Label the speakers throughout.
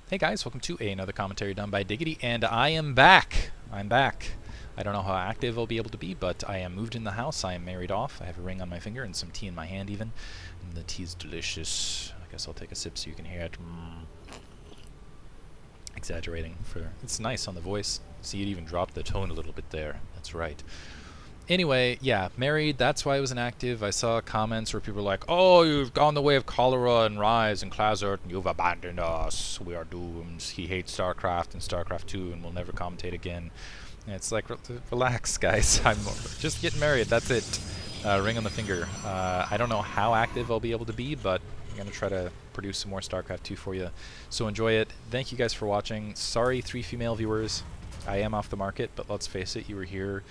Speaker 1: Hey guys, welcome to another commentary done by Diggity, and I am back. I'm back. I don't know how active I'll be able to be, but I am moved in the house. I am married off. I have a ring on my finger and some tea in my hand even. And the tea is delicious. I guess I'll take a sip so you can hear it. Exaggerating. It's nice on the voice. See, it even dropped the tone a little bit there. That's right. Anyway, yeah, married, that's why I was inactive. I saw comments where people were like, oh, you've gone the way of Cholera and Rise and Klazert, and you've abandoned us. We are doomed. He hates StarCraft and StarCraft 2 and will never commentate again. And it's like, relax, guys. I'm just getting married. That's it. Ring on the finger. I don't know how active I'll be able to be, but I'm going to try to produce some more StarCraft 2 for you. So enjoy it. Thank you guys for watching. Sorry, 3 female viewers. I am off the market, but let's face it, you were here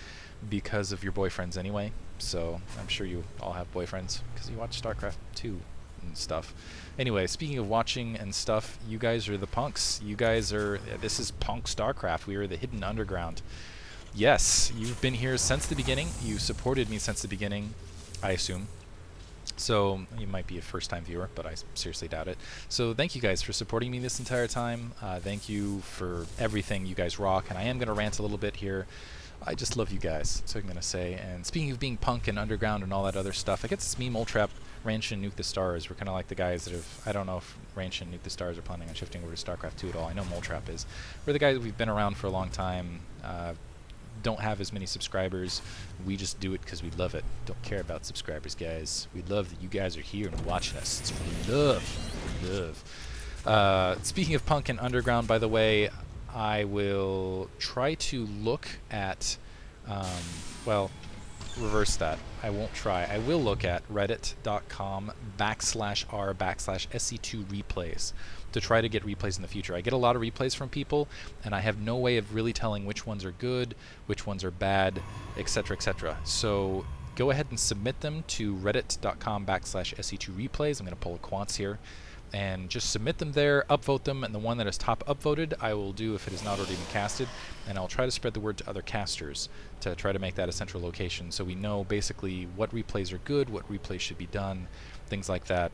Speaker 1: because of your boyfriends anyway, so I'm sure you all have boyfriends because you watch StarCraft 2 and stuff. Anyway, speaking of watching and stuff, you guys are the punks. You guys are, this is punk StarCraft. We are the hidden underground. Yes, you've been here since the beginning. You supported me since the beginning, I assume. So you might be a first-time viewer, but I seriously doubt it. So thank you guys for supporting me this entire time. Thank you for everything. You guys rock, and I am going to rant a little bit here. I just love you guys, that's what I'm going to say. And speaking of being punk and underground and all that other stuff, I guess it's me, Moletrap, Ranch, and Nuke the Stars. We're kind of like the guys that have, I don't know if Ranch and Nuke the Stars are planning on shifting over to StarCraft 2 at all. I know Moletrap is. We're the guys, we've been around for a long time, don't have as many subscribers. We just do it because we love it. Don't care about subscribers, guys. We love that you guys are here and watching us. It's what we love. Speaking of punk and underground, by the way, I will try to look at, well, reverse that. I won't try. I will look at reddit.com/r/SC2 replays to try to get replays in the future. I get a lot of replays from people, and I have no way of really telling which ones are good, which ones are bad, etc., etc. So go ahead and submit them to reddit.com/SC2 replays. I'm going to pull a quants here. And just submit them there, upvote them, and the one that is top upvoted I will do if it has not already been casted, and I'll try to spread the word to other casters to try to make that a central location so we know basically what replays are good, what replays should be done, things like that.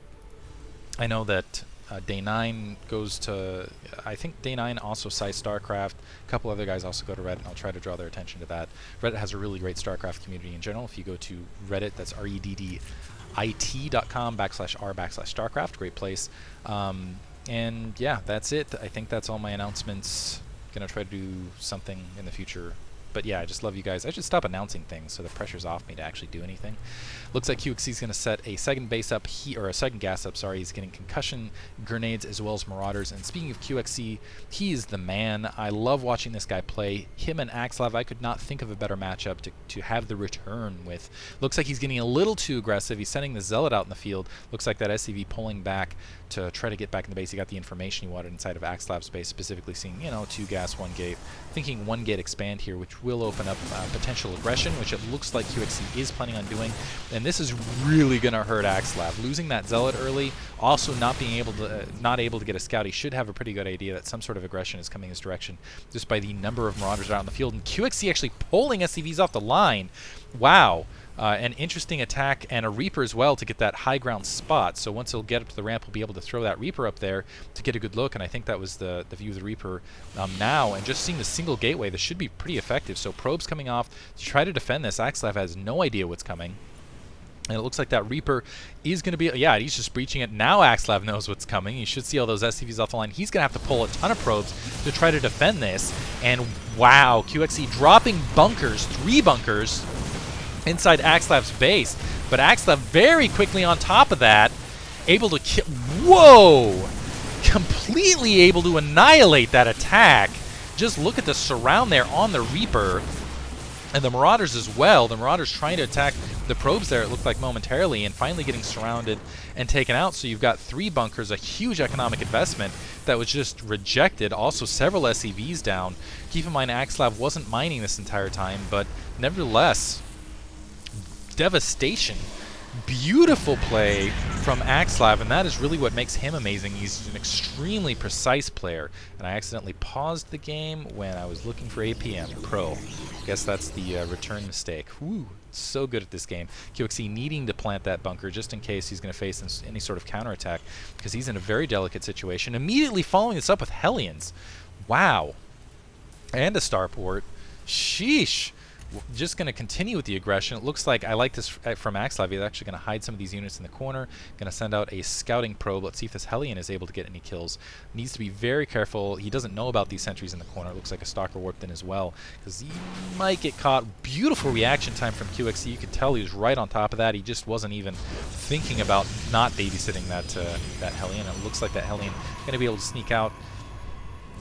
Speaker 1: I know that Day 9 goes to, I think Day 9 also cites StarCraft. A couple other guys also go to Reddit, and I'll try to draw their attention to that. Reddit has a really great StarCraft community in general. If you go to Reddit, that's reddit.com/r/StarCraft, great place. And yeah, that's it. I think that's all my announcements. Gonna try to do something in the future. But yeah, I just love you guys. I should stop announcing things so the pressure's off me to actually do anything. Looks like QXC is going to set a second base up, or a second gas up, sorry. He's getting concussion grenades as well as marauders. And speaking of QXC, he is the man. I love watching this guy play. Him and AxSlav, I could not think of a better matchup to have the return with. Looks like he's getting a little too aggressive. He's sending the Zealot out in the field. Looks like that SCV pulling back to try to get back in the base. He got the information he wanted inside of AxSlav's base, specifically seeing, 2 gas, 1 gate. Thinking 1 gate expand here, which will open up potential aggression, which it looks like QXC is planning on doing. And this is really going to hurt AxSlav. Losing that Zealot early, also not able to get a scout. He should have a pretty good idea that some sort of aggression is coming his direction just by the number of marauders out in the field. And QXC actually pulling SCVs off the line. Wow. An interesting attack, and a Reaper as well to get that high ground spot. So once he'll get up to the ramp, he'll be able to throw that Reaper up there to get a good look, and I think that was the view of the Reaper now. And just seeing the single gateway, this should be pretty effective. So probes coming off to try to defend this. AxSlav has no idea what's coming. And it looks like that Reaper is going to be, yeah, he's just breaching it. Now AxSlav knows what's coming. You should see all those SCVs off the line. He's going to have to pull a ton of probes to try to defend this. And wow, QXC dropping bunkers, 3 bunkers, inside AxSlav's base, but AxSlav very quickly on top of that, able to kill. Whoa! Completely able to annihilate that attack. Just look at the surround there on the Reaper, and the Marauders as well. The Marauders trying to attack the probes there, it looked like momentarily, and finally getting surrounded and taken out. So you've got 3 bunkers, a huge economic investment that was just rejected. Also several SCVs down. Keep in mind, AxSlav wasn't mining this entire time, but nevertheless, devastation. Beautiful play from AxSlav, and that is really what makes him amazing. He's an extremely precise player, and I accidentally paused the game when I was looking for APM Pro. Guess that's the return mistake. Woo. So good at this game. QXC needing to plant that bunker just in case he's going to face any sort of counterattack, because he's in a very delicate situation. Immediately following this up with Hellions. Wow. And a starport. Sheesh. Just going to continue with the aggression. It looks like, I like this from AxSlav. He's actually going to hide some of these units in the corner. Going to send out a scouting probe. Let's see if this Hellion is able to get any kills. Needs to be very careful. He doesn't know about these sentries in the corner. It looks like a stalker warped in as well, because he might get caught. Beautiful reaction time from QXC. You could tell he was right on top of that. He just wasn't even thinking about not babysitting that Hellion. It looks like that Hellion going to be able to sneak out.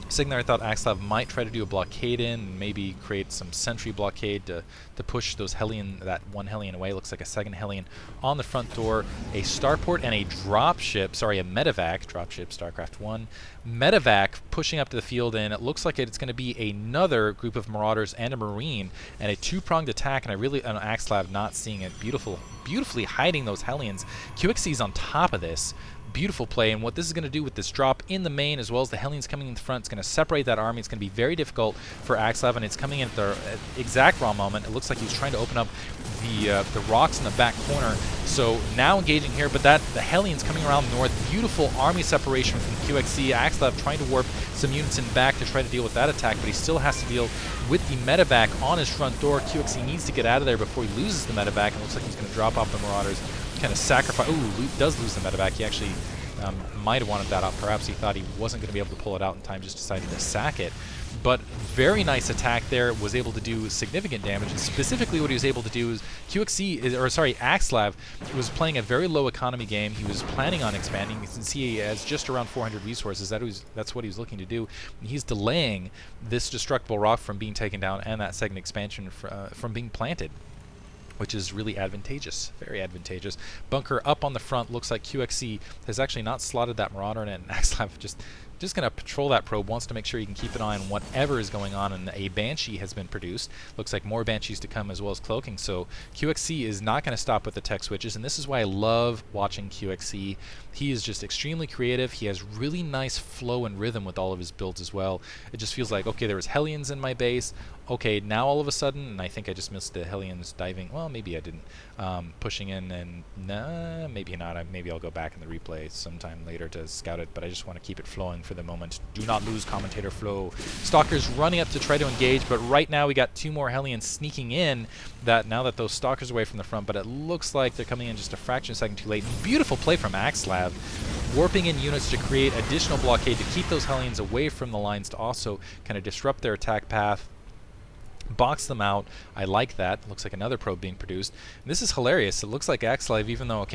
Speaker 1: Signar, I thought AxSlav might try to do a blockade in, and maybe create some sentry blockade to push those Hellion, that one Hellion away. Looks like a second Hellion on the front door, a starport and a dropship, sorry, a medevac, dropship, StarCraft 1, medevac pushing up to the field, and it looks like it's going to be another group of marauders and a marine, and a two-pronged attack, and I really, on AxSlav not seeing it, beautifully hiding those Hellions. QXC's on top of this. Beautiful play, and what this is going to do with this drop in the main, as well as the Hellions coming in the front, it's going to separate that army. It's going to be very difficult for AxSlav, and it's coming in at the exact wrong moment. It looks like he's trying to open up the rocks in the back corner. So now engaging here, but the Hellions coming around north. Beautiful army separation from QXC. AxSlav trying to warp some units in back to try to deal with that attack, but he still has to deal with the medevac on his front door. QXC needs to get out of there before he loses the medevac, and it looks like he's going to drop off the marauders. Kind of sacrifice. Ooh, does lose the medevac. He actually might have wanted that out. Perhaps he thought he wasn't going to be able to pull it out in time, just decided to sack it. But very nice attack there, was able to do significant damage. And specifically what he was able to do is AxSlav was playing a very low economy game. He was planning on expanding. You can see he has just around 400 resources. That's what he was looking to do. And he's delaying this destructible rock from being taken down and that second expansion from being planted, which is really advantageous, very advantageous. Bunker up on the front. Looks like QXC has actually not slotted that Marauder in it, and AxSlav just going to patrol that probe, wants to make sure he can keep an eye on whatever is going on, and a Banshee has been produced. Looks like more Banshees to come, as well as cloaking, so QXC is not going to stop with the tech switches, and this is why I love watching QXC. He is just extremely creative. He has really nice flow and rhythm with all of his builds as well. It just feels like, okay, there was Hellions in my base. Okay, now all of a sudden, and I think I just missed the Hellions diving. Well, maybe I didn't. Pushing in, and nah, maybe not. Maybe I'll go back in the replay sometime later to scout it, but I just want to keep it flowing for the moment. Do not lose commentator flow. Stalkers running up to try to engage, but right now we got two more Hellions sneaking in, now that those Stalkers are away from the front, but it looks like they're coming in just a fraction of a second too late. Beautiful play from AxSlav, warping in units to create additional blockade to keep those Hellions away from the lines, to also kind of disrupt their attack path, box them out. I like that. Looks like another probe being produced. And this is hilarious. It looks like AxSlav, even though, okay,